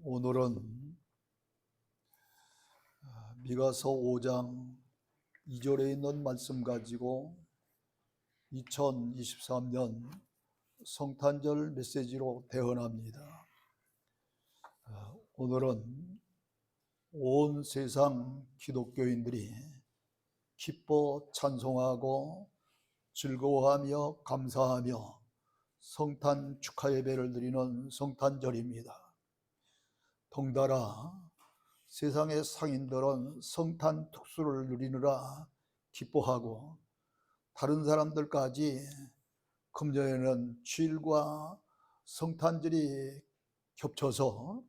오늘은 미가서 5장 2절에 있는 말씀 가지고 2023년 성탄절 메시지로 대언합니다. 오늘은 온 세상 기독교인들이 기뻐 찬송하고 즐거워하며 감사하며 성탄 축하 예배를 드리는 성탄절입니다. 덩달아 세상의 상인들은 성탄 특수를 누리느라 기뻐하고 다른 사람들까지 금년에는 주일과 성탄절이 겹쳐서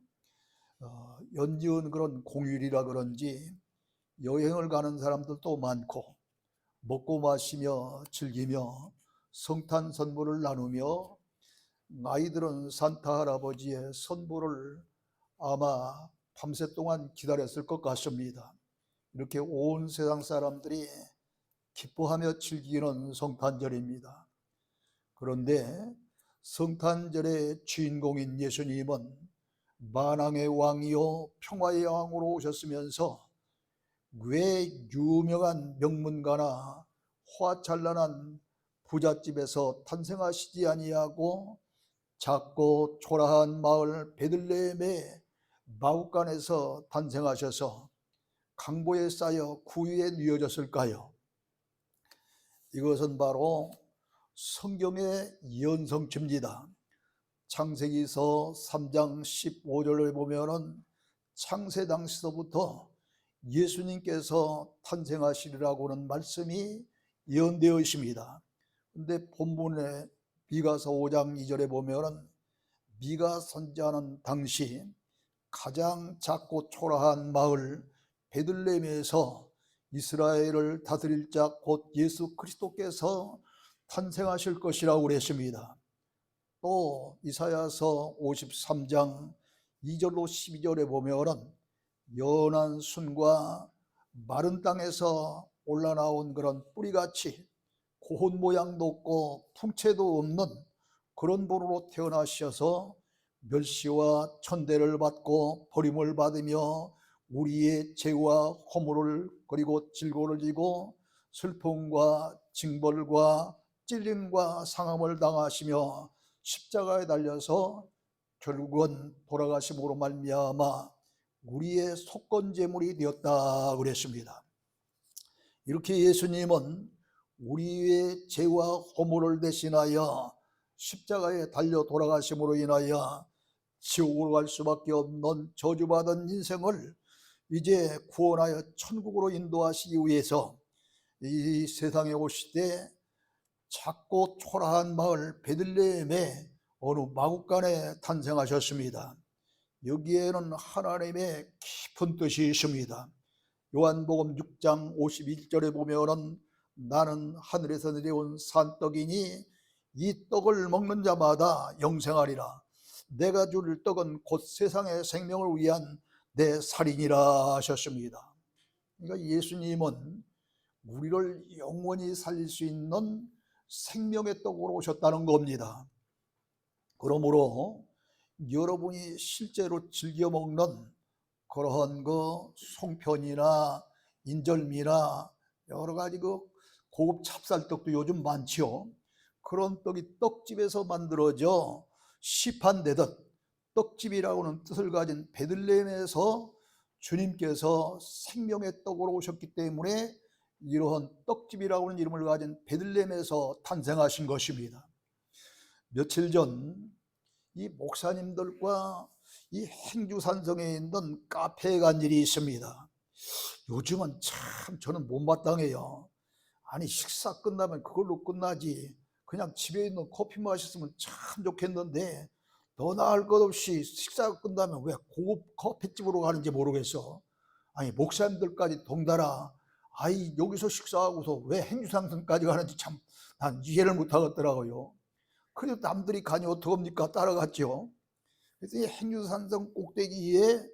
연이은 그런 공휴일이라 그런지 여행을 가는 사람들도 많고 먹고 마시며 즐기며 성탄 선물을 나누며 아이들은 산타 할아버지의 선물을 아마 밤새 동안 기다렸을 것 같습니다. 이렇게 온 세상 사람들이 기뻐하며 즐기는 성탄절입니다. 그런데 성탄절의 주인공인 예수님은 만왕의 왕이요 평화의 왕으로 오셨으면서 왜 유명한 명문가나 화찬란한 부잣집에서 탄생하시지 아니하고 작고 초라한 마을 베들레헴의 마구간에서 탄생하셔서 강보에 쌓여 구유에 뉘어졌을까요? 이것은 바로 성경의 예언성취입니다. 창세기서 3장 15절을 보면은 창세 당시서부터 예수님께서 탄생하시리라고 하는 말씀이 예언되어 있습니다. 그런데 본문에 미가서 5장 2절에 보면은 미가 선지하는 당시 가장 작고 초라한 마을 베들레헴에서 이스라엘을 다스릴 자 곧 예수 그리스도께서 탄생하실 것이라고 그랬습니다. 또 이사야서 53장 2절로 12절에 보면은 연한 순과 마른 땅에서 올라나온 그런 뿌리같이 고운 모양도 없고 풍채도 없는 그런 보로로 태어나셔서 멸시와 천대를 받고 버림을 받으며 우리의 죄와 허물을 그리고 질고를 지고 슬픔과 징벌과 찔림과 상함을 당하시며 십자가에 달려서 결국은 돌아가심으로 말미암아 우리의 속건제물이 되었다 그랬습니다. 이렇게 예수님은 우리의 죄와 허물을 대신하여 십자가에 달려 돌아가심으로 인하여 지옥으로 갈 수밖에 없는 저주받은 인생을 이제 구원하여 천국으로 인도하시기 위해서 이 세상에 오실 때 작고 초라한 마을 베들레헴의 어느 마구간에 탄생하셨습니다. 여기에는 하나님의 깊은 뜻이 있습니다. 요한복음 6장 51절에 보면은 나는 하늘에서 내려온 산떡이니 이 떡을 먹는 자마다 영생하리라. 내가 줄 떡은 곧 세상의 생명을 위한 내 살이니라 하셨습니다. 그러니까 예수님은 우리를 영원히 살릴 수 있는 생명의 떡으로 오셨다는 겁니다. 그러므로 여러분이 실제로 즐겨 먹는 그러한 송편이나 인절미나 여러 가지 고급 찹쌀떡도 요즘 많지요. 그런 떡이 떡집에서 만들어져 시판되듯 떡집이라고는 뜻을 가진 베들레헴에서 주님께서 생명의 떡으로 오셨기 때문에 이러한 떡집이라고 하는 이름을 가진 베들레헴에서 탄생하신 것입니다. 며칠 전 이 목사님들과 이 행주산성에 있는 카페에 간 일이 있습니다. 요즘은 참 저는 못마땅해요. 아니 식사 끝나면 그걸로 끝나지 그냥 집에 있는 커피 마셨으면 참 좋겠는데 더 나을 것 없이 식사가 끝나면 왜 고급 커피집으로 가는지 모르겠어. 아니 목사님들까지 동달아 아이 여기서 식사하고서 왜 행주산성까지 가는지 참 난 이해를 못하겠더라고요. 그래도 남들이 가니 어떡합니까? 따라갔죠. 그래서 이 행주산성 꼭대기에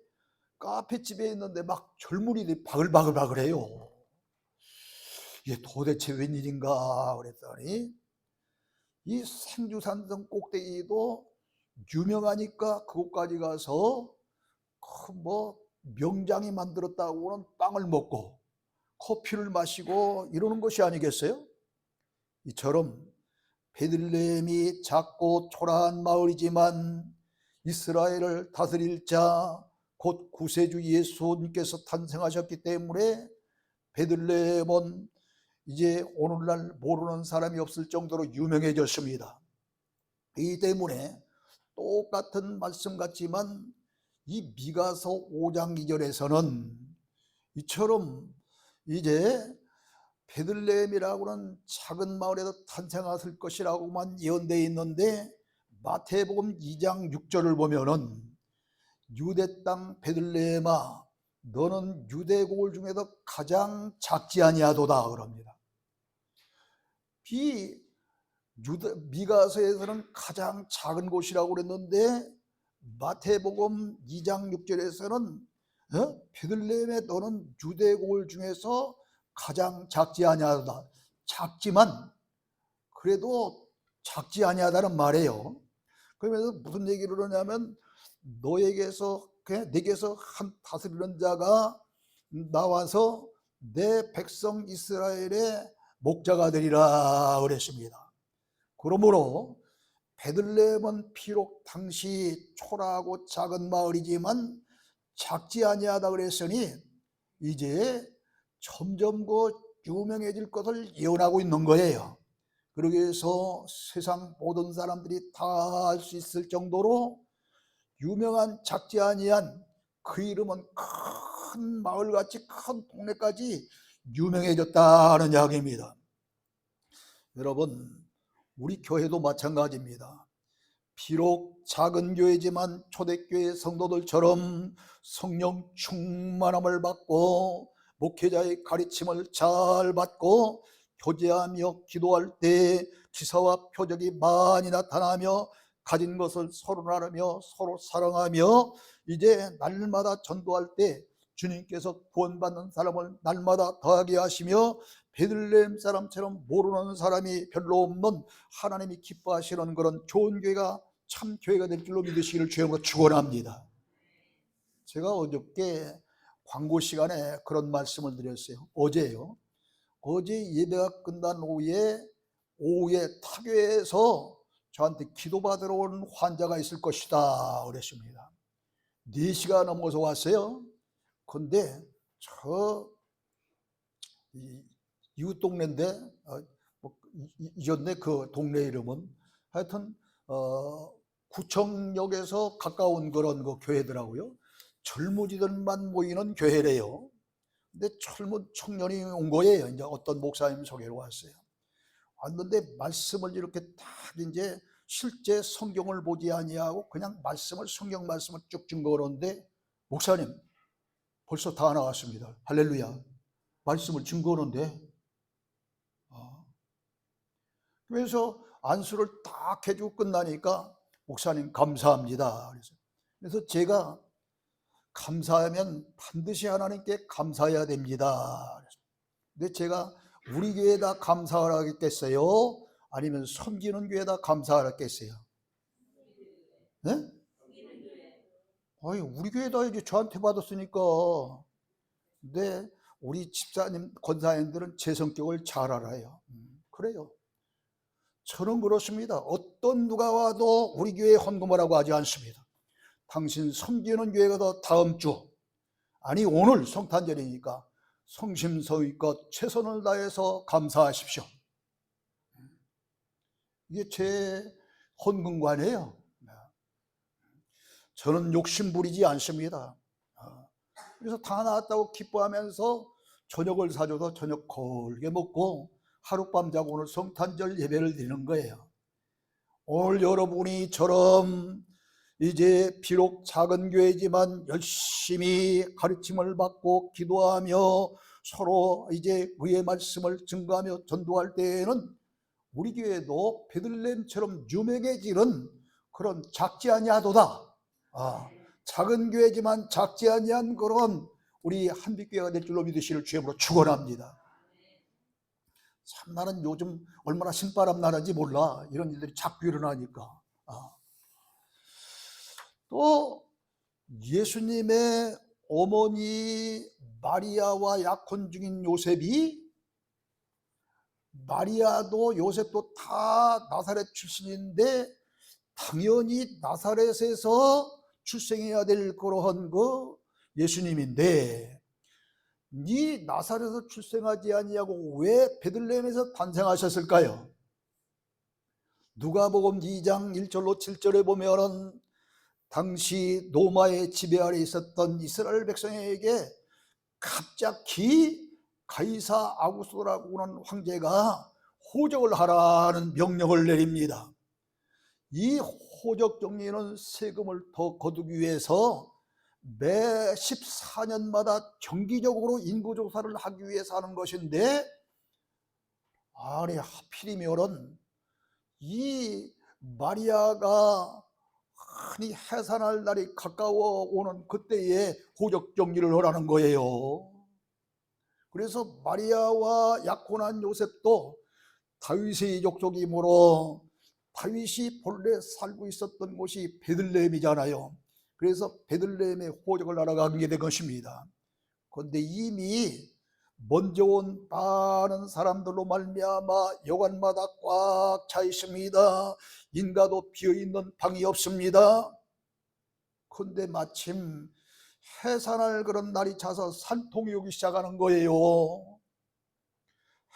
카페집에 있는데 막 젊은이들이 바글바글바글해요. 이게 도대체 웬일인가 그랬더니 이 행주산성 꼭대기도 유명하니까 그곳까지 가서 뭐 명장이 만들었다고는 빵을 먹고 커피를 마시고 이러는 것이 아니겠어요? 이처럼 베들레헴이 작고 초라한 마을이지만 이스라엘을 다스릴 자 곧 구세주 예수님께서 탄생하셨기 때문에 베들레헴은 이제 오늘날 모르는 사람이 없을 정도로 유명해졌습니다. 이 때문에 똑같은 말씀 같지만 이 미가서 5장 2절에서는 이처럼 이제 베들레헴이라고는 작은 마을에서 탄생하실 것이라고만 예언되어 있는데 마태복음 2장 6절을 보면은 유대 땅 베들레헴아 너는 유대 고을 중에서 가장 작지 아니하도다 그럽니다. 미가서에서는 가장 작은 곳이라고 그랬는데 마태복음 2장 6절에서는 베들레헴에 너는 유대 고을 중에서 가장 작지 아니하다. 작지만 그래도 작지 아니하다는 말이에요. 그러면서 무슨 얘기를 하냐면 내게서 한 다스리는 자가 나와서 내 백성 이스라엘의 목자가 되리라 그랬습니다. 그러므로 베들레헴은 비록 당시 초라하고 작은 마을이지만 작지 아니하다 그랬으니 이제 점점 유명해질 것을 예언하고 있는 거예요. 그러기 위해서 세상 모든 사람들이 다 알 수 있을 정도로 유명한 작지 아니한 그 이름은 큰 마을같이 큰 동네까지 유명해졌다는 이야기입니다. 여러분, 우리 교회도 마찬가지입니다. 비록 작은 교회지만 초대교회 성도들처럼 성령 충만함을 받고 목회자의 가르침을 잘 받고 교제하며 기도할 때 기사와 표적이 많이 나타나며 가진 것을 서로 나누며 서로 사랑하며 이제 날마다 전도할 때 주님께서 구원받는 사람을 날마다 더하게 하시며 베들레헴 사람처럼 모르는 사람이 별로 없는 하나님이 기뻐하시는 그런 좋은 교회가 참 교회가 될 줄로 믿으시기를 주님으로 축원합니다. 제가 어저께 광고 시간에 그런 말씀을 드렸어요. 어제요. 어제 예배가 끝난 오후에 타교에서 저한테 기도받으러 온 환자가 있을 것이다 그랬습니다. 4시가 넘어서 왔어요. 근데 이웃 동네인데 잊었네 그 동네 이름은. 하여튼 구청역에서 가까운 그런 그 교회더라고요. 젊은이들만 모이는 교회래요. 근데 젊은 청년이 온 거예요. 이제 어떤 목사님 소개로 왔어요. 왔는데 말씀을 이렇게 딱 이제 실제 성경을 보지 아니하고 그냥 성경 말씀을 쭉 증거하는데 목사님 벌써 다 나왔습니다. 할렐루야. 말씀을 증거하는데 그래서 안수를 딱 해주고 끝나니까 목사님 감사합니다. 그래서 제가 감사하면 반드시 하나님께 감사해야 됩니다. 근데 제가 우리 교회에다 감사하겠어요? 아니면 섬기는 교회에다 감사하겠어요? 네? 아니, 우리 교회에다 이제 저한테 받았으니까. 근데 우리 집사님, 권사님들은 제 성격을 잘 알아요. 그래요. 저는 그렇습니다. 어떤 누가 와도 우리 교회에 헌금하라고 하지 않습니다. 당신 섬기는 교회가 더 다음 주, 아니 오늘 성탄절이니까 성심성의껏 최선을 다해서 감사하십시오. 이게 제 헌금관이에요. 저는 욕심 부리지 않습니다. 그래서 다 나왔다고 기뻐하면서 저녁을 사줘서 저녁 걸게 먹고 하룻밤 자고 오늘 성탄절 예배를 드리는 거예요. 오늘 여러분이 처럼 이제 비록 작은 교회지만 열심히 가르침을 받고 기도하며 서로 이제 의의 말씀을 증거하며 전도할 때에는 우리 교회도 베들레헴처럼 유명해지는 그런 작지 아니하도다. 작은 교회지만 작지 아니한 그런 우리 한빛교회가 될 줄로 믿으시를 주님으로 축원합니다. 참 나는 요즘 얼마나 신바람 나는지 몰라. 이런 일들이 자꾸 일어나니까. 또 예수님의 어머니 마리아와 약혼 중인 요셉이, 마리아도 요셉도 다 나사렛 출신인데 당연히 나사렛에서 출생해야 될 그러한 그 예수님인데, 이 나사렛에서 출생하지 아니하고 왜 베들레헴에서 탄생하셨을까요? 누가복음 2장 1절로 7절에 보면은 당시 로마의 지배 아래 있었던 이스라엘 백성에게 갑자기 가이사 아구스토라고 하는 황제가 호적을 하라는 명령을 내립니다. 이 호적 정리는 세금을 더 거두기 위해서 매 14년마다 정기적으로 인구조사를 하기 위해서 하는 것인데, 아니 하필이면은 이 마리아가 흔히 해산할 날이 가까워 오는 그때에 호적 정리를 하라는 거예요. 그래서 마리아와 약혼한 요셉도 다윗의 족속이므로 다윗이 본래 살고 있었던 곳이 베들레헴이잖아요. 그래서 베들레헴에 호적을 알아가게 된 것입니다. 그런데 이미 먼저 온 많은 사람들로 말미암아 여관마다 꽉 차 있습니다. 인가도 비어있는 방이 없습니다. 그런데 마침 해산할 그런 날이 차서 산통이 오기 시작하는 거예요.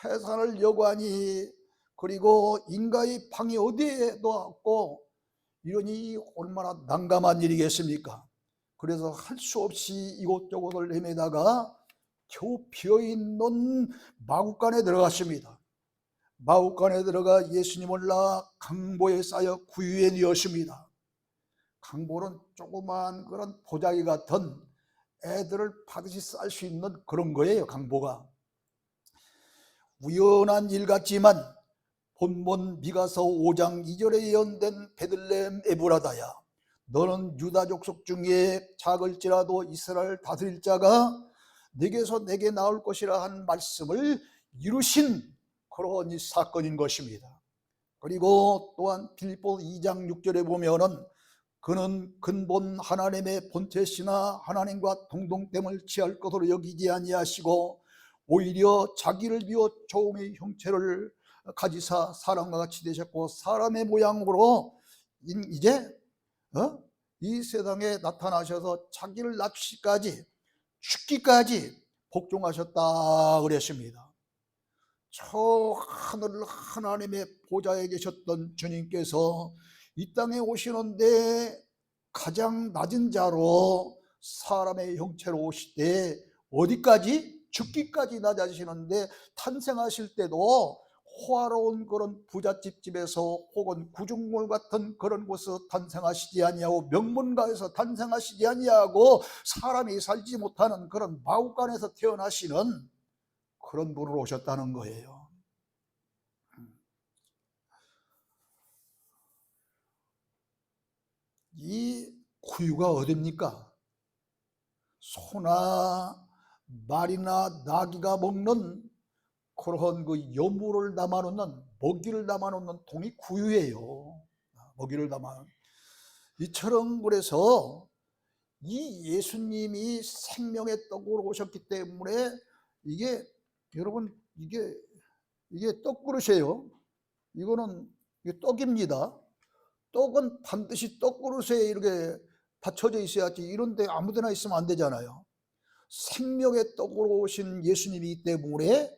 해산할 여관이, 그리고 인가의 방이 어디에도 없고, 이러니 얼마나 난감한 일이겠습니까? 그래서 할 수 없이 이곳저곳을 헤매다가 겨우 비어있는 마구간에 들어갔습니다. 마구간에 들어가 예수님을 낳아 강보에 쌓여 구유에 뉘었습니다. 강보는 조그만 그런 보자기 같은 애들을 받듯이 쌀 수 있는 그런 거예요. 강보가 우연한 일 같지만 본문 미가서 5장 2절에 예언된 베들레헴 에브라다야, 너는 유다 족속 중에 작을지라도 이스라엘 다스릴 자가 내게서 내게 나올 것이라 한 말씀을 이루신 그런 이 사건인 것입니다. 그리고 또한 빌립보 2장 6절에 보면은 그는 근본 하나님의 본체시나 하나님과 동등됨을 취할 것으로 여기지 아니하시고 오히려 자기를 비워 종의 형체를 가지사 사람과 같이 되셨고 사람의 모양으로 이제 이 세상에 나타나셔서 자기를 낮추기까지, 죽기까지 복종하셨다 그랬습니다. 저 하늘 하나님의 보좌에 계셨던 주님께서 이 땅에 오시는데 가장 낮은 자로 사람의 형체로 오실 때 어디까지? 죽기까지 낮아지시는데, 탄생하실 때도 호화로운 그런 부잣집에서 혹은 구중몰 같은 그런 곳에서 탄생하시지 아니하고 명문가에서 탄생하시지 아니하고 사람이 살지 못하는 그런 마구간에서 태어나시는 그런 분으로 오셨다는 거예요. 이 구유가 어딥니까? 소나 말이나 나귀가 먹는 그런 그 여물을 담아놓는, 먹이를 담아놓는 통이 구유예요. 먹이를 담아. 이처럼 그래서 이 예수님이 생명의 떡으로 오셨기 때문에 이게 여러분 이게 떡그릇이에요. 이게 떡입니다. 떡은 반드시 떡그릇에 이렇게 받쳐져 있어야지, 이런데 아무데나 있으면 안 되잖아요. 생명의 떡으로 오신 예수님이기 때문에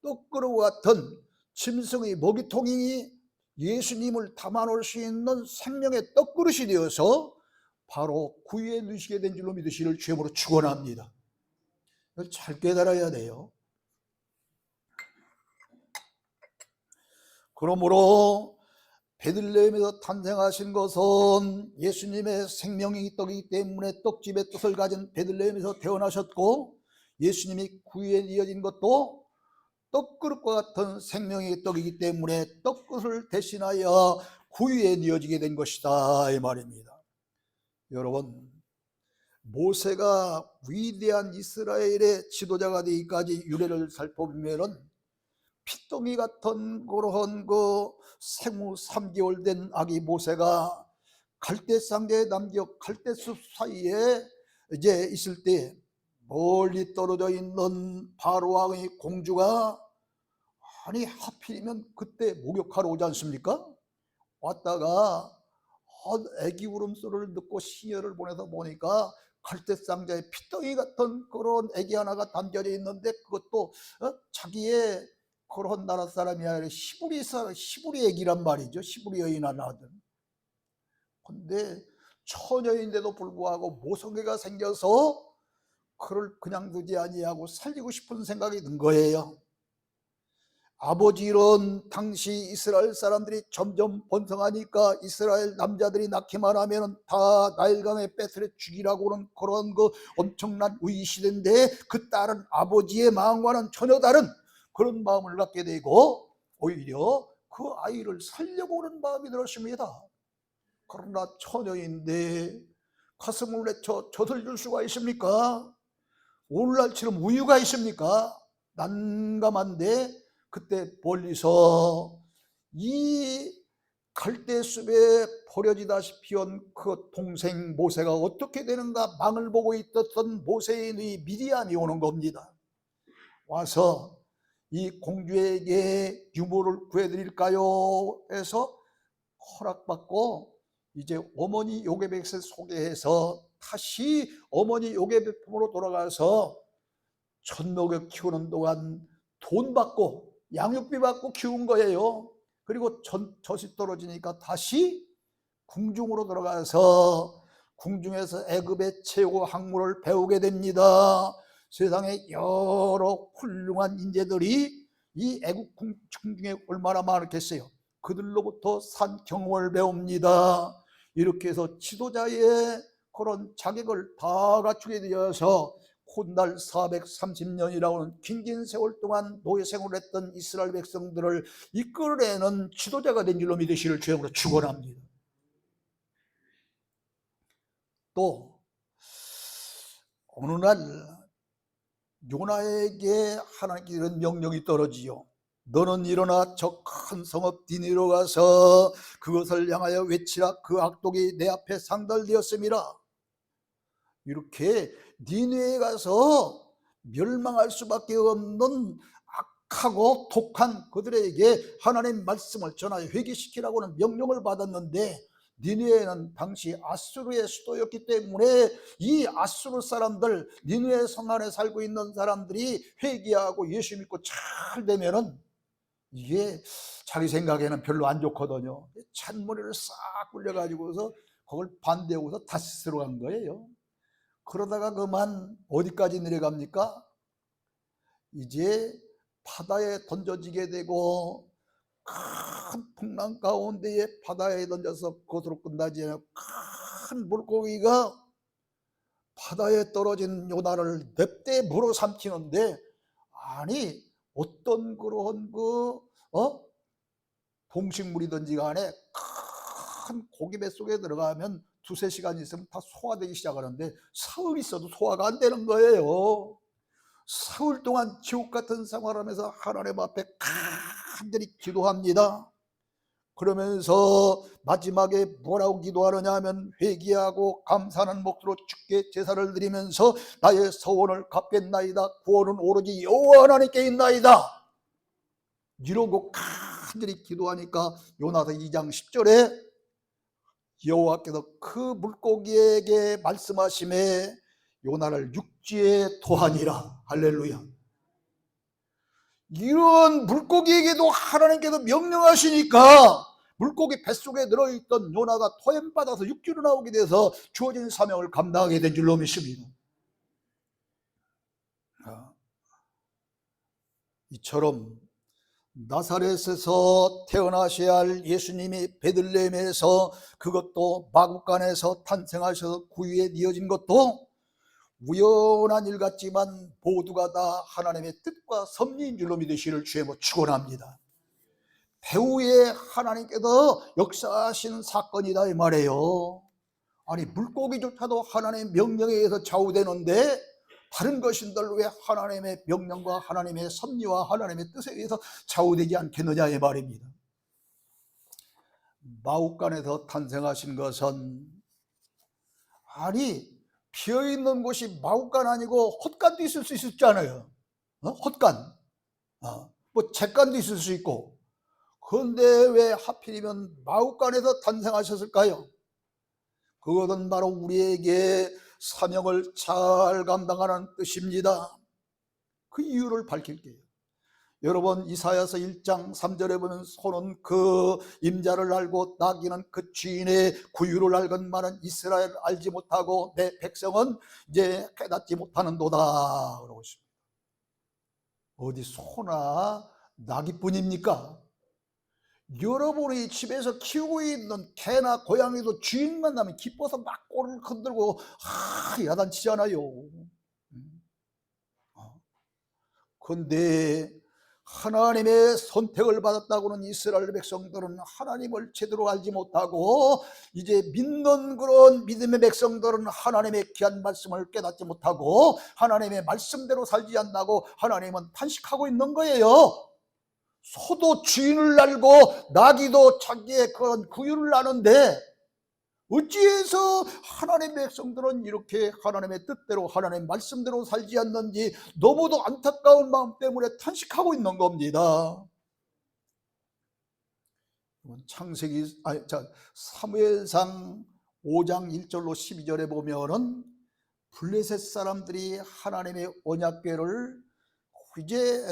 떡그릇 같은 짐승의 먹이통이 예수님을 담아놓을 수 있는 생명의 떡그릇이 되어서 바로 구유에 넣으시게 된 줄로 믿으시기를 주님으로 축원합니다. 이걸 잘 깨달아야 돼요. 그러므로 베들레헴에서 탄생하신 것은 예수님의 생명의 떡이기 때문에 떡집의 뜻을 가진 베들레헴에서 태어나셨고, 예수님이 구유에 이어진 것도 떡그릇과 같은 생명의 떡이기 때문에 떡그릇을 대신하여 구유에 이어지게 된 것이다 이 말입니다. 여러분, 모세가 위대한 이스라엘의 지도자가 되기까지 유래를 살펴보면은 피덩이 같은 그러한 그 생후 3개월 된 아기 모세가 갈대상자에 남겨 갈대숲 사이에 이제 있을 때 멀리 떨어져 있는 바로왕의 공주가 아니 하필이면 그때 목욕하러 오지 않습니까? 왔다가 애기 울음소리를 듣고 시녀를 보내서 보니까 갈대상자에 피덩이 같은 그런 애기 하나가 담겨져 있는데 그것도 자기의 그런 나라 사람이 아니라 시부리 애기란 말이죠. 시부리 여인 하나든. 근데 처녀인데도 불구하고 모성애가 생겨서 그를 그냥 두지 아니하고 살리고 싶은 생각이 든 거예요. 아버지는 당시 이스라엘 사람들이 점점 번성하니까 이스라엘 남자들이 낳기만 하면 다 나일강에 빼뜨려 죽이라고는 그런 그 엄청난 위시대인데 그 딸은 아버지의 마음과는 전혀 다른 그런 마음을 갖게 되고 오히려 그 아이를 살려보는 마음이 들었습니다. 그러나 처녀인데 가슴을 내쳐 젖을 줄 수가 있습니까? 오늘날처럼 우유가 있습니까? 난감한데 그때 멀리서 이 갈대숲에 버려지다시피 한 그 동생 모세가 어떻게 되는가 망을 보고 있었던 모세의 미디안이 오는 겁니다. 와서 이 공주에게 유모를 구해드릴까요? 해서 허락받고 이제 어머니 요게벳을 소개해서 다시 어머니 요게벳 품으로 돌아가서 젖 먹여 키우는 동안 돈 받고 양육비 받고 키운 거예요. 그리고 젖이 떨어지니까 다시 궁중으로 들어가서 궁중에서 애굽의 최고 학문을 배우게 됩니다. 세상에 여러 훌륭한 인재들이 이 애굽 궁중에 얼마나 많았겠어요. 그들로부터 산 경험을 배웁니다. 이렇게 해서 지도자의 그런 자격을 다 갖추게 되어서 훗날 430년이라고 하는 긴 세월 동안 노예 생활을 했던 이스라엘 백성들을 이끌어내는 지도자가 된 줄로 믿으시를 주역으로 축원합니다. 또 어느 날 요나에게 하나님께 이런 명령이 떨어지요. 너는 일어나 저 큰 성읍 니느웨로 가서 그것을 향하여 외치라. 그 악독이 내 앞에 상달되었음이라. 이렇게 니느웨에 가서 멸망할 수밖에 없는 악하고 독한 그들에게 하나님 말씀을 전하여 회개시키라고 하는 명령을 받았는데 니느웨는 당시 아수르의 수도였기 때문에 이 아수르 사람들, 니느웨 성 안에 살고 있는 사람들이 회개하고 예수 믿고 잘 되면은 이게 자기 생각에는 별로 안 좋거든요. 찬머리를 싹 굴려가지고서 그걸 반대하고서 다시스로 간 거예요. 그러다가 그만 어디까지 내려갑니까? 이제 바다에 던져지게 되고 큰 풍랑 가운데에 바다에 던져서 그것으로 끝나지 않고 큰 물고기가 바다에 떨어진 요나를 냅대 물어 삼키는데 아니 어떤 그런 동식물이든지 간에 큰 고기 뱃속에 들어가면 두세 시간 있으면 다 소화되기 시작하는데 사흘 있어도 소화가 안 되는 거예요. 사흘 동안 지옥 같은 생활을 하면서 하나님 앞에 간절히 기도합니다. 그러면서 마지막에 뭐라고 기도하느냐 하면 회개하고 감사하는 목소리로 주께 제사를 드리면서 나의 서원을 갚겠나이다. 구원은 오로지 여호와 하나님께 있나이다. 이러고 간절히 기도하니까 요나서 2장 10절에 여호와께서 그 물고기에게 말씀하심에 요나를 육지에 토하니라. 할렐루야. 이런 물고기에게도 하나님께서 명령하시니까 물고기 뱃속에 들어있던 요나가 토해받아서 육지로 나오게 돼서 주어진 사명을 감당하게 된 줄로 믿습니다. 이처럼 나사렛에서 태어나셔야 할 예수님이 베들레헴에서 그것도 마구간에서 탄생하셔서 구유에 이어진 것도 우연한 일 같지만 모두가 다 하나님의 뜻과 섭리인 줄로 믿으시를 주의 축원합니다. 배후에 하나님께서 역사하시는 사건이다 이 말이에요. 아니 물고기조차도 하나님의 명령에 의해서 좌우되는데 다른 것인들 왜 하나님의 명령과 하나님의 섭리와 하나님의 뜻에 의해서 좌우되지 않겠느냐 이 말입니다. 마옥간에서 탄생하신 것은, 아니 비어있는 곳이 마옥간 아니고 헛간도 있을 수 있었잖아요. 헛간, 뭐 잿간도 있을 수 있고. 그런데 왜 하필이면 마옥간에서 탄생하셨을까요? 그것은 바로 우리에게 사명을 잘 감당하는 뜻입니다. 그 이유를 밝힐게요. 여러분, 이사야서 1장 3절에 보면 소는 그 임자를 알고 나귀는 그 주인의 구유를 알건만은 이스라엘 알지 못하고 내 백성은 이제 깨닫지 못하는도다 그러고 있습니다. 어디 소나 나귀뿐입니까? 여러분이 집에서 키우고 있는 개나 고양이도 주인 만나면 기뻐서 막 꼬리를 흔들고 야단치잖아요. 그런데 하나님의 선택을 받았다고는 이스라엘 백성들은 하나님을 제대로 알지 못하고, 이제 믿는 그런 믿음의 백성들은 하나님의 귀한 말씀을 깨닫지 못하고 하나님의 말씀대로 살지 않나고 하나님은 탄식하고 있는 거예요. 소도 주인을 알고 나귀도 자기의 그런 구유를 아는데 어찌해서 하나님의 백성들은 이렇게 하나님의 뜻대로 하나님의 말씀대로 살지 않는지 너무도 안타까운 마음 때문에 탄식하고 있는 겁니다. 사무엘상 5장 1절로 12절에 보면은 블레셋 사람들이 하나님의 언약궤를 이제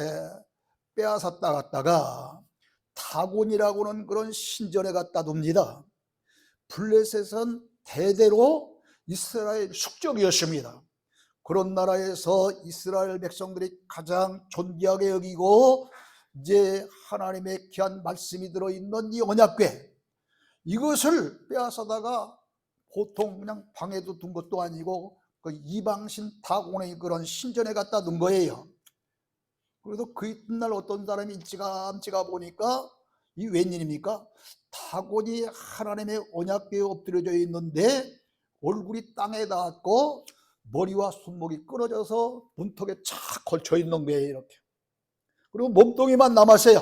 빼앗았다 갔다가 다곤이라고는 그런 신전에 갖다 둡니다. 블레셋은 대대로 이스라엘 숙적이었습니다. 그런 나라에서 이스라엘 백성들이 가장 존귀하게 여기고 이제 하나님의 귀한 말씀이 들어있는 이 언약궤, 이것을 빼앗아다가 보통 그냥 방에도 둔 것도 아니고 그 이방신 다곤의 그런 신전에 갖다 둔 거예요. 그래서 그 이튿날 어떤 사람이 일찌감치가 보니까 이 웬일입니까? 다곤이 하나님의 언약궤에 엎드려져 있는데 얼굴이 땅에 닿았고 머리와 손목이 끊어져서 문턱에 착 걸쳐 있는 거예요. 이렇게. 그리고 몸뚱이만 남았어요.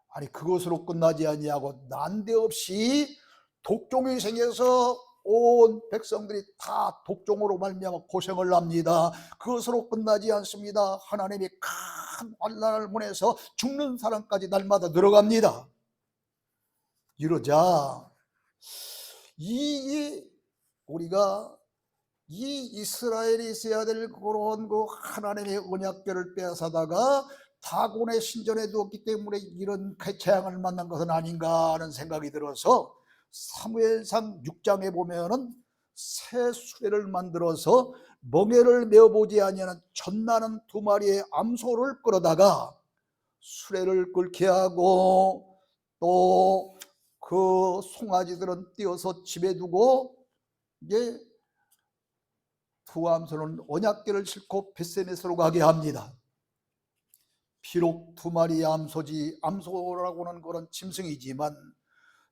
아니 그것으로 끝나지 아니하고 난데없이 독종이 생겨서 온 백성들이 다 독종으로 말미암아 고생을 합니다. 그것으로 끝나지 않습니다. 하나님이 큰 환난을 보내서 죽는 사람까지 날마다 늘어갑니다. 이러자 우리가 이 이스라엘이 있어야 될 그런 그 하나님의 언약궤를 빼앗아다가 다곤의 신전에 두었기 때문에 이런 재앙을 만난 것은 아닌가 하는 생각이 들어서 사무엘상 6장에 보면은 새 수레를 만들어서 멍에를 메어보지 아니하는 젖나는 2마리의 암소를 끌어다가 수레를 끓게 하고 또 그 송아지들은 띄어서 집에 두고 이제 두 암소는 언약궤를 싣고 벳세메스로 가게 합니다. 비록 2마리 암소라고는 그런 짐승이지만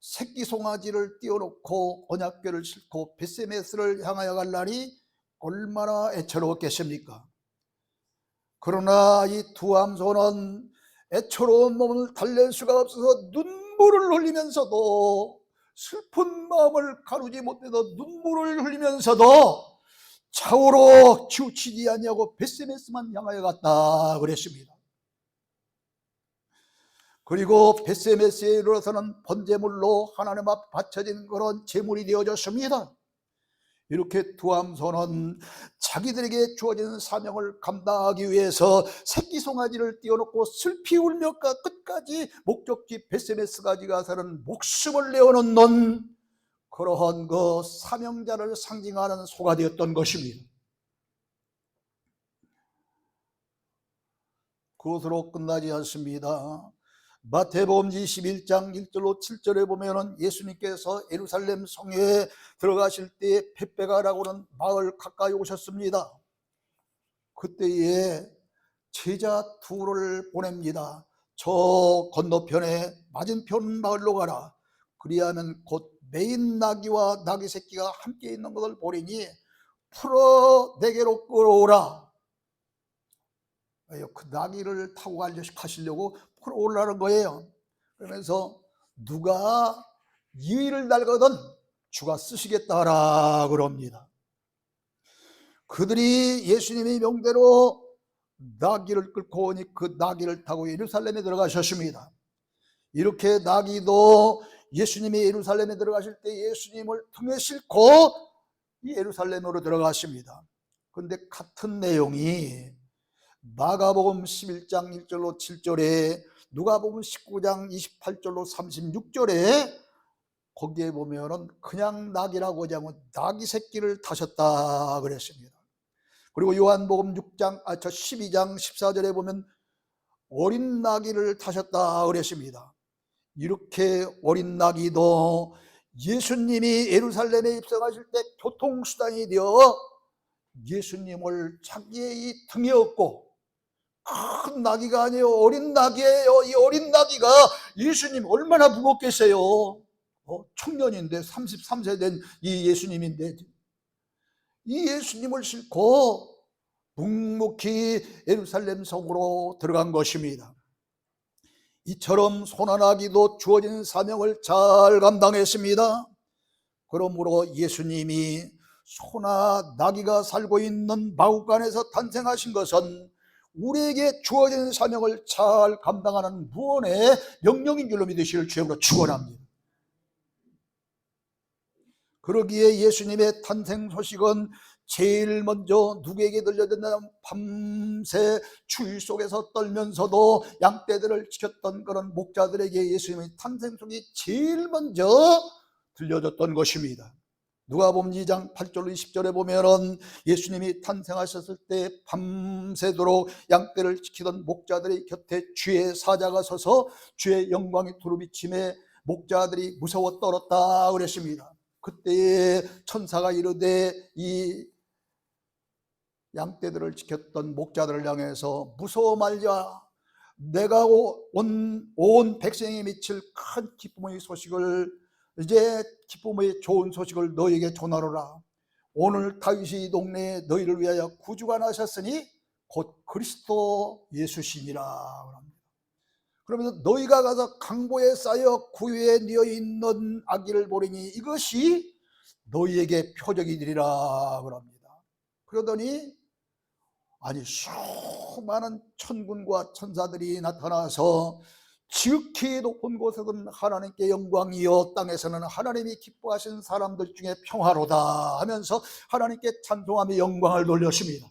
새끼 송아지를 띄워놓고 언약궤를 싣고 벳세메스를 향하여 갈 날이 얼마나 애처로웠겠습니까? 그러나 이 2 암소는 애처로운 몸을 달랠 수가 없어서 눈물을 흘리면서도, 슬픈 마음을 가누지 못해서 눈물을 흘리면서도 좌우로 치우치지 아니하고 벳세메스만 향하여 갔다 그랬습니다. 그리고 벳세메스에 이르러서는 번제물로 하나님 앞 바쳐진 그런 제물이 되어졌습니다. 이렇게 2 암소는 자기들에게 주어진 사명을 감당하기 위해서 새끼 송아지를 띄워놓고 슬피 울며 끝까지 목적지 벳세메스까지 가서는 목숨을 내어놓는 그러한 그 사명자를 상징하는 소가 되었던 것입니다. 그것으로 끝나지 않습니다. 마태복음 21장 1절로 7절에 보면은 예수님께서 예루살렘 성에 들어가실 때에 벳베가라고는 마을 가까이 오셨습니다. 그때에 제자 2를 보냅니다. 저 건너편에 맞은편 마을로 가라. 그리하면 곧 메인 나귀와 나귀 새끼가 함께 있는 것을 보리니 풀어 내게로 끌어오라. 그 나귀를 타고 가시려고 풀어오라는 거예요. 그러면서 누가 이의를 달거든 주가 쓰시겠다라 그럽니다. 그들이 예수님의 명대로 나귀를 끌고 오니 그 나귀를 타고 예루살렘에 들어가셨습니다. 이렇게 나귀도 예수님이 예루살렘에 들어가실 때 예수님을 등에 싣고 예루살렘으로 들어가십니다. 그런데 같은 내용이 마가복음 11장 1절로 7절에 누가복음 19장 28절로 36절에 거기에 보면은 그냥 나귀라고 하지 않고 나귀 새끼를 타셨다 그랬습니다. 그리고 요한복음 12장 14절에 보면 어린 나귀를 타셨다 그랬습니다. 이렇게 어린 나귀도 예수님이 예루살렘에 입성하실 때 교통수단이 되어 예수님을 자기의 이 등에 업고, 큰 나귀가 아니에요, 어린 나귀예요. 이 어린 나귀가 예수님 얼마나 무겁겠어요. 청년인데 33세 된 이 예수님인데 이 예수님을 싣고 묵묵히 예루살렘 성으로 들어간 것입니다. 이처럼 소나나기도 주어진 사명을 잘 감당했습니다. 그러므로 예수님이 소나 나귀가 살고 있는 마구간에서 탄생하신 것은 우리에게 주어진 사명을 잘 감당하는 무언의 명령인 줄로 믿으시길 주님으로 축원합니다. 그러기에 예수님의 탄생 소식은 제일 먼저 누구에게 들려졌냐면 밤새 추위 속에서 떨면서도 양떼들을 지켰던 그런 목자들에게 예수님의 탄생 소식이 제일 먼저 들려졌던 것입니다. 누가복음 2장 8절로 20절에 보면은 예수님이 탄생하셨을 때 밤새도록 양떼를 지키던 목자들의 곁에 주의 사자가 서서 주의 영광이 두루비침에 목자들이 무서워 떨었다 그랬습니다. 그때에 천사가 이르되 이 양떼들을 지켰던 목자들을 향해서 무서워 말자, 내가 온 백성에 미칠 큰 기쁨의 소식을, 이제 기쁨의 좋은 소식을 너에게 전하노라. 오늘 다윗의 동네에 너희를 위하여 구주가 나셨으니 곧 그리스도 예수시니라. 그러면서 너희가 가서 강보에 쌓여 구유에 뉘어 있는 아기를 보리니 이것이 너희에게 표적이 되리라 그럽니다. 그러더니 아니 수많은 천군과 천사들이 나타나서 지극히 높은 곳에서는 하나님께 영광이요 땅에서는 하나님이 기뻐하신 사람들 중에 평화로다 하면서 하나님께 찬송하며 영광을 돌렸습니다.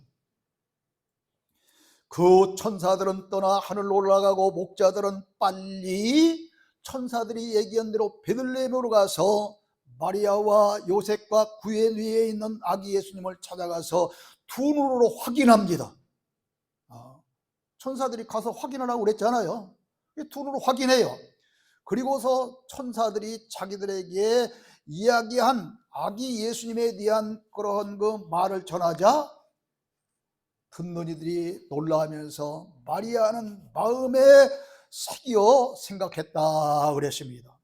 그 천사들은 떠나 하늘로 올라가고 목자들은 빨리 천사들이 얘기한 대로 베들레헴으로 가서 마리아와 요셉과 구에 위에 있는 아기 예수님을 찾아가서 두 눈으로 확인합니다. 천사들이 가서 확인하라고 그랬잖아요. 두 눈으로 확인해요. 그리고서 천사들이 자기들에게 이야기한 아기 예수님에 대한 그런 그 말을 전하자 듣는 이들이 놀라하면서 마리아는 마음에 새겨 생각했다 그랬습니다.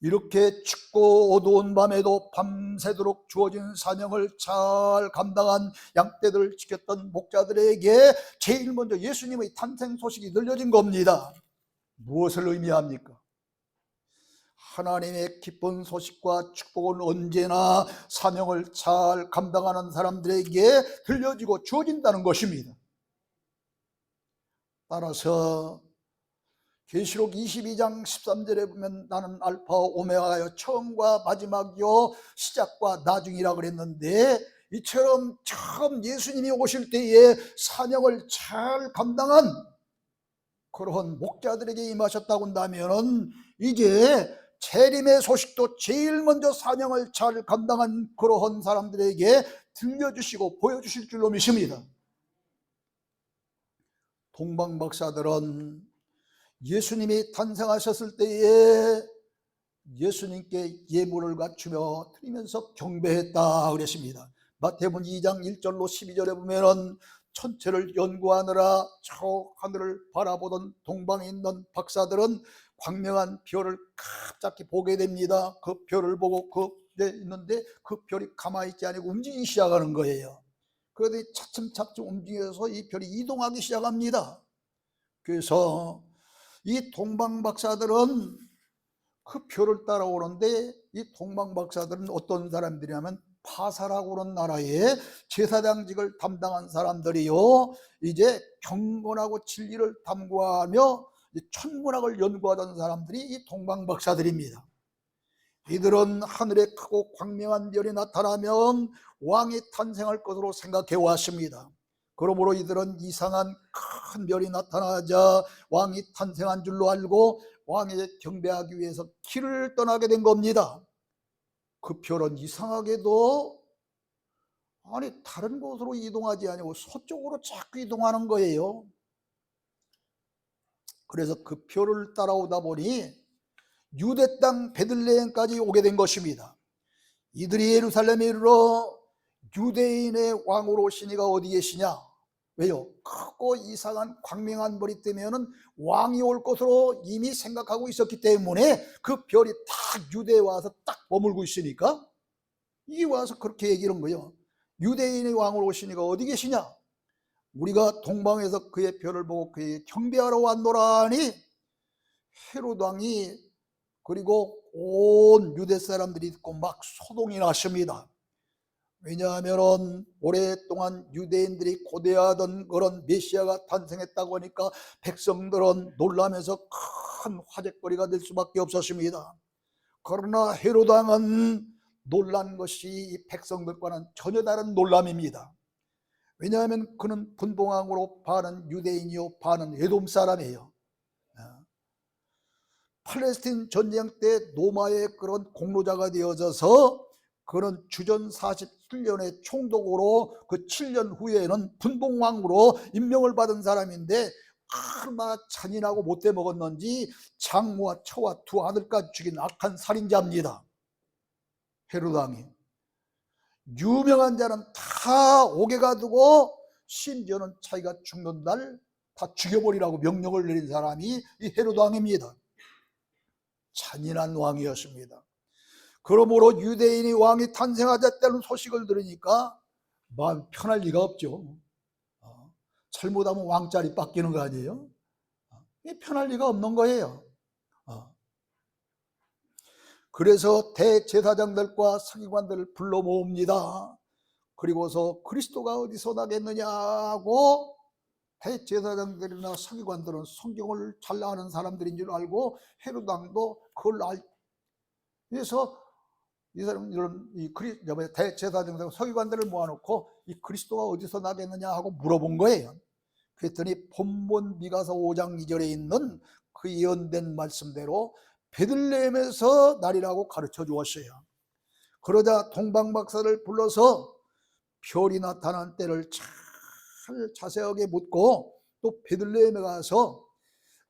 이렇게 춥고 어두운 밤에도 밤새도록 주어진 사명을 잘 감당한 양떼들을 지켰던 목자들에게 제일 먼저 예수님의 탄생 소식이 들려진 겁니다. 무엇을 의미합니까? 하나님의 기쁜 소식과 축복은 언제나 사명을 잘 감당하는 사람들에게 들려지고 주어진다는 것입니다. 따라서 계시록 22장 13절에 보면 나는 알파와 오메가요 처음과 마지막이요 시작과 나중이라 그랬는데, 이처럼 처음 예수님이 오실 때에 사명을 잘 감당한 그런 목자들에게 임하셨다고 한다면 이제 재림의 소식도 제일 먼저 사명을 잘 감당한 그러한 사람들에게 들려주시고 보여주실 줄로 믿습니다. 동방박사들은 예수님이 탄생하셨을 때에 예수님께 예물을 갖추며 드리면서 경배했다 그랬습니다. 마태복음 2장 1절로 12절에 보면은 천체를 연구하느라 저 하늘을 바라보던 동방에 있는 박사들은 광명한 별을 갑자기 보게 됩니다. 그 별을 보고 그에 있는데 그 별이 가만히 있지 않고 움직이기 시작하는 거예요. 그러더니 차츰차츰 움직여서 이 별이 이동하기 시작합니다. 그래서 이 동방 박사들은 그 표를 따라오는데 이 동방박사들은 어떤 사람들이냐면 파사라고 하는 나라의 제사장직을 담당한 사람들이요, 이제 경건하고 진리를 탐구하며 천문학을 연구하던 사람들이 이 동방박사들입니다. 이들은 하늘에 크고 광명한 별이 나타나면 왕이 탄생할 것으로 생각해 왔습니다. 그러므로 이들은 이상한 큰 별이 나타나자 왕이 탄생한 줄로 알고 왕에게 경배하기 위해서 길을 떠나게 된 겁니다. 그 별은 이상하게도 다른 곳으로 이동하지 아니고 서쪽으로 자꾸 이동하는 거예요. 그래서 그 별을 따라오다 보니 유대 땅 베들레헴까지 오게 된 것입니다. 이들이 예루살렘에 이르러 유대인의 왕으로 오신 이가 어디 계시냐? 왜요? 크고 이상한 광명한 별이 뜨면은 왕이 올 것으로 이미 생각하고 있었기 때문에 그 별이 딱 유대에 와서 딱 머물고 있으니까 이 와서 그렇게 얘기하는 거예요. 유대인의 왕으로 오신 이가 어디 계시냐? 우리가 동방에서 그의 별을 보고 그에게 경배하러 왔노라 하니 헤롯 왕이 그리고 온 유대 사람들이 듣고 막 소동이 났습니다. 왜냐하면 오랫동안 유대인들이 고대하던 그런 메시아가 탄생했다고 하니까 백성들은 놀라면서 큰 화제거리가 될 수밖에 없었습니다. 그러나 헤롯 왕은 놀란 것이 이 백성들과는 전혀 다른 놀람입니다. 왜냐하면 그는 분봉왕으로 반은 유대인이요 반은 에돔 사람이에요. 팔레스틴 전쟁 때 로마의 그런 공로자가 되어져서 그는 주전 47년의 총독으로 그 7년 후에는 분봉왕으로 임명을 받은 사람인데 얼마나 잔인하고 못돼 먹었는지 장모와 처와 두 아들까지 죽인 악한 살인자입니다. 헤롯 왕이. 유명한 자는 다 옥에 가두고 심지어는 자기가 죽는 날 다 죽여버리라고 명령을 내린 사람이 이 헤롯 왕입니다. 잔인한 왕이었습니다. 그러므로 유대인이 왕이 탄생하셨다는 소식을 들으니까 마음 편할 리가 없죠. 잘못하면 왕자리 뺏기는 거 아니에요? 편할 리가 없는 거예요. 그래서 대제사장들과 서기관들을 불러 모읍니다. 그리고서 그리스도가 어디서 나겠느냐고, 대제사장들이나 서기관들은 성경을 잘 아는 사람들인 줄 알고 헤롯 왕도 그걸 그래서 이 사람들은 대제사장들 서기관들을 모아놓고 이 그리스도가 어디서 나겠느냐 하고 물어본 거예요. 그랬더니 본문 미가서 5장 2절에 있는 그 예언된 말씀대로 베들레헴에서 나리라고 가르쳐 주었어요. 그러자 동방박사를 불러서 별이 나타난 때를 잘 자세하게 묻고 또 베들레헴에 가서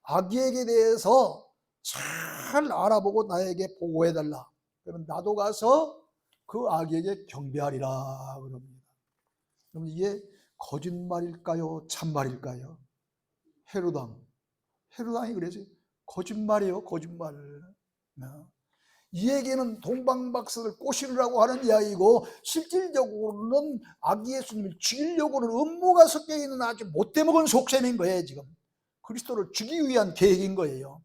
아기에게 대해서 잘 알아보고 나에게 보고해달라. 그러면 나도 가서 그 아기에게 경배하리라 그럽니다. 그럼 이게 거짓말일까요? 참말일까요? 헤롯왕이 그러지. 거짓말이에요, 거짓말. 이 얘기는 동방박사를 꼬시려고 하는 이야기고 실질적으로는 아기 예수님을 죽이려고는 음모가 섞여 있는 아주 못돼먹은 속셈인 거예요. 지금 그리스도를 죽이기 위한 계획인 거예요.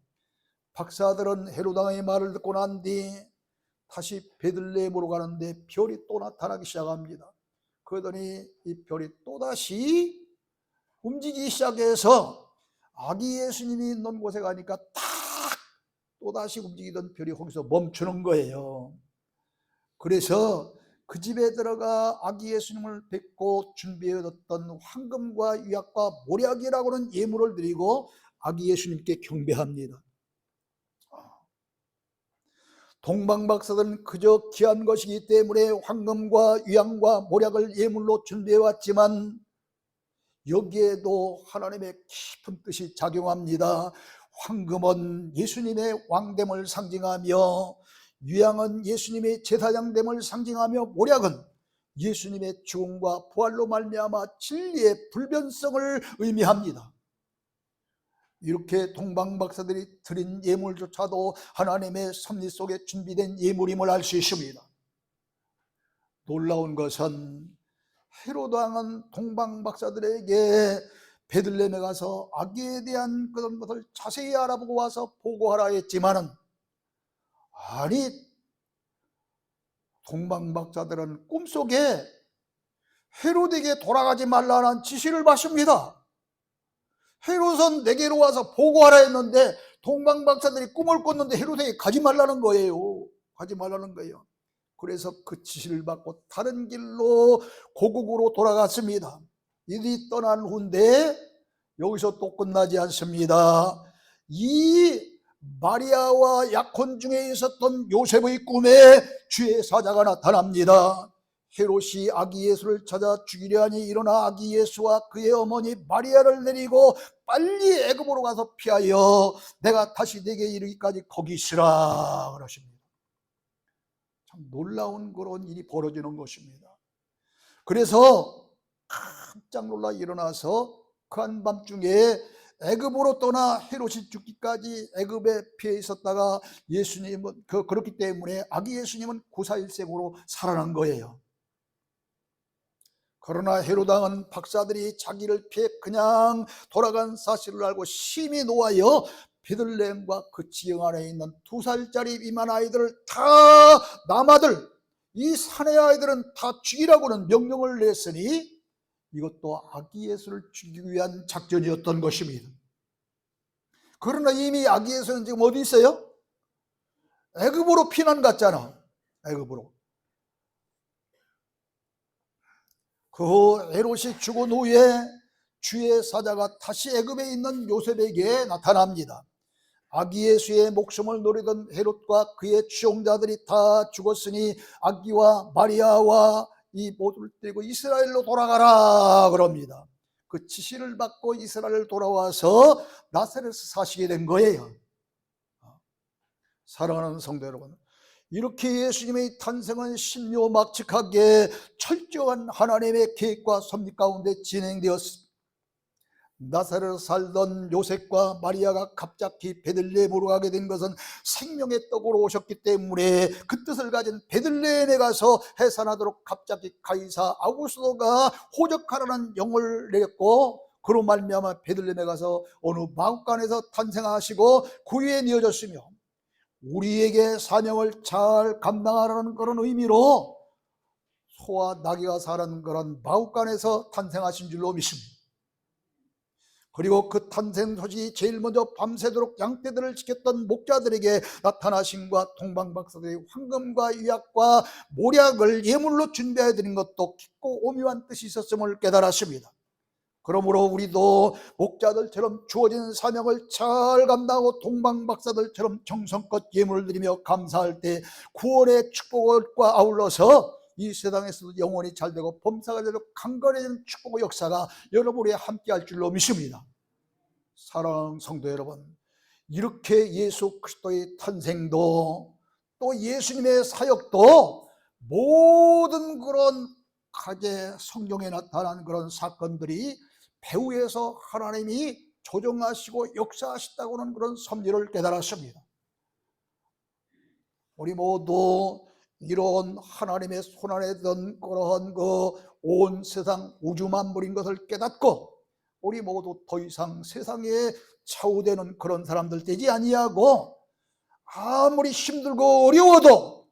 박사들은 헤롯 왕의 말을 듣고 난 뒤 다시 베들레헴으로 가는데 별이 또 나타나기 시작합니다. 그러더니 이 별이 또다시 움직이기 시작해서 아기 예수님이 있는 곳에 가니까 딱 또다시 움직이던 별이 거기서 멈추는 거예요. 그래서 그 집에 들어가 아기 예수님을 뵙고 준비해뒀던 황금과 유약과 모략이라고 하는 예물을 드리고 아기 예수님께 경배합니다. 동방박사들은 그저 귀한 것이기 때문에 황금과 유향과 모략을 예물로 준비해왔지만 여기에도 하나님의 깊은 뜻이 작용합니다. 황금은 예수님의 왕됨을 상징하며 유향은 예수님의 제사장됨을 상징하며 모략은 예수님의 죽음과 부활로 말미암아 진리의 불변성을 의미합니다. 이렇게 동방박사들이 드린 예물조차도 하나님의 섭리 속에 준비된 예물임을 알 수 있습니다. 놀라운 것은 헤롯 왕은 동방박사들에게 베들레헴에 가서 아기에 대한 그런 것을 자세히 알아보고 와서 보고하라 했지만은 아니, 동방박사들은 꿈속에 헤롯에게 돌아가지 말라는 지시를 받습니다. 헤롯은 내게로 와서 보고하라 했는데 동방박사들이 꿈을 꿨는데 헤롯에게 가지 말라는 거예요. 가지 말라는 거예요. 그래서 그 지시를 받고 다른 길로 고국으로 돌아갔습니다. 이들이 떠난 후인데 여기서 또 끝나지 않습니다. 이 마리아와 약혼 중에 있었던 요셉의 꿈에 주의 사자가 나타납니다. 헤롯이 아기 예수를 찾아 죽이려 하니 일어나 아기 예수와 그의 어머니 마리아를 내리고 빨리 애굽으로 가서 피하여 내가 다시 내게 이르기까지 거기 있으라 그러십니다. 참 놀라운 그런 일이 벌어지는 것입니다. 그래서 깜짝 놀라 일어나서 그 한밤중에 애굽으로 떠나 헤롯이 죽기까지 애굽에 피해 있었다가 예수님은 그렇기 때문에 아기 예수님은 941생으로 살아난 거예요. 그러나 헤롯 왕은 박사들이 자기를 피해 그냥 돌아간 사실을 알고 심히 노하여 베들레헴과 그 지형 안에 있는 2살짜리 이만 아이들을 다 남아들 이 사내 아이들은 다 죽이라고는 명령을 냈으니 이것도 아기 예수를 죽이기 위한 작전이었던 것입니다. 그러나 이미 아기 예수는 지금 어디 있어요? 애굽으로 피난 갔잖아. 애굽으로. 그 후 헤롯이 죽은 후에 주의 사자가 다시 애굽에 있는 요셉에게 나타납니다. 아기 예수의 목숨을 노리던 헤롯과 그의 추종자들이 다 죽었으니 아기와 마리아와 이 모두를 데리고 이스라엘로 돌아가라 그럽니다. 그 지시를 받고 이스라엘 돌아와서 나사렛에서 사시게 된 거예요. 사랑하는 성도 여러분, 이렇게 예수님의 탄생은 신묘막측하게 철저한 하나님의 계획과 섭리 가운데 진행되었습니다. 나사렛에 살던 요셉과 마리아가 갑자기 베들레헴으로 가게 된 것은 생명의 떡으로 오셨기 때문에 그 뜻을 가진 베들레헴에 가서 해산하도록 갑자기 가이사 아구스도가 호적하라는 영을 내렸고 그로 말미암아 베들레헴에 가서 어느 마구간에서 탄생하시고 구유에 이어졌으며 우리에게 사명을 잘 감당하라는 그런 의미로 소와 나귀가 사는 그런 마구간에서 탄생하신 줄로 믿습니다. 그리고 그 탄생 소식이 제일 먼저 밤새도록 양떼들을 지켰던 목자들에게 나타나심과 동방박사들의 황금과 유약과 모략을 예물로 준비해 드린 것도 깊고 오묘한 뜻이 있었음을 깨달았습니다. 그러므로 우리도 목자들처럼 주어진 사명을 잘 감당하고 동방박사들처럼 정성껏 예물을 드리며 감사할 때 구원의 축복과 아울러서 이 세상에서도 영원히 잘되고 범사가 되도록 강건해지는 축복의 역사가 여러분이 함께할 줄로 믿습니다. 사랑하는 성도 여러분, 이렇게 예수 그리스도의 탄생도 또 예수님의 사역도 모든 그런 가제 성경에 나타난 그런 사건들이 배후에서 하나님이 조정하시고 역사하시다고는 그런 섭리를 깨달았습니다. 우리 모두 이런 하나님의 손안에 든 그러한 그 온 세상 우주 만물인 것을 깨닫고 우리 모두 더 이상 세상에 좌우되는 그런 사람들 되지 아니하고 아무리 힘들고 어려워도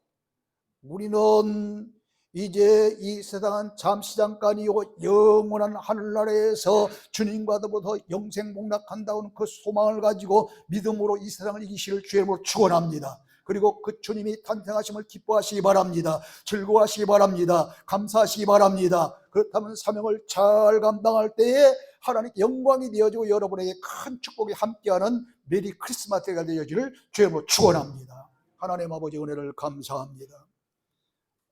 우리는 이제 이 세상은 잠시 잠깐이요 영원한 하늘나라에서 주님과 더불어 영생복락한다는 그 소망을 가지고 믿음으로 이 세상을 이기실 주의 이름으로 축원합니다. 그리고 그 주님이 탄생하심을 기뻐하시기 바랍니다. 즐거워하시기 바랍니다. 감사하시기 바랍니다. 그렇다면 사명을 잘 감당할 때에 하나님께 영광이 되어지고 여러분에게 큰 축복이 함께하는 메리 크리스마스가 되어지를 주의 이름으로 축원합니다. 하나님 아버지 은혜를 감사합니다.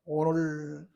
오늘